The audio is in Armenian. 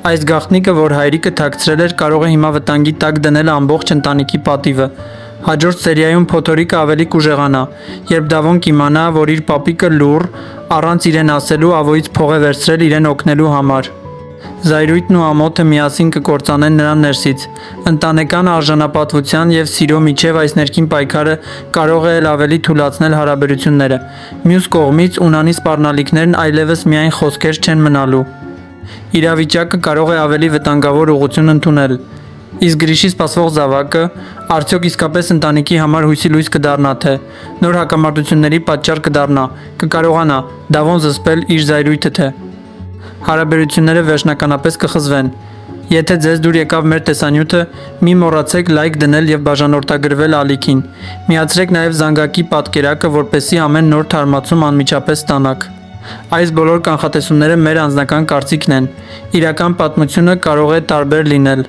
Այս գաղտնիքը, որ հայրիկը թաքցրել էր, կարող է հիմա վտանգի տակ դնել ամբողջ ընտանիքի պատիվը։ Հաջորդ սերիայում փոթորիկը ավելի կուժեղանա, երբ Դավոն կիմանա, որ իր պապիկը լուռ, առանց իրեն ասելու ավոյից փող է վերցրել իրեն օգնելու համար։ Զայրույթն ու ամոթը միասին կկործանեն նրան ներսից։ Ընտանեկան արժանապատվության եւ սիրո միջև այս ներքին պայքարը կարող է ավելի թուլացնել հարաբերությունները։ Մյուս կողմից ունանի սպառնալիքներն այլևս միայն խոսքեր չեն մնալու։ Իրավիճակը կարող է ավելի վտանգավոր ուղղություն ընդունել։ Իսկ Գրիշի սպասվող զավակը արդյոք իսկապես ընտանիքի համար հույսի լույս կդառնա, թե նոր հակամարտությունների պատճառ կդառնա, կկարողանա Դավոն զսպել իր զայրույթը, թե հարաբերությունները վերջնականապես կխզվեն։ Եթե ձեզ դուր եկավ մեր տեսանյութը, մի մոռացեք լայք դնել եւ բաժանորդագրվել ալիքին։ Միացրեք նաեւ զանգակի պատկերակը, որպեսզի ամեն նոր թարմացում անմիջապես ստանաք։ Այս բոլոր կանխատեսումները մեր անձնական կարծիքն են։ Իրական պատմությունը կարող է տարբեր լինել։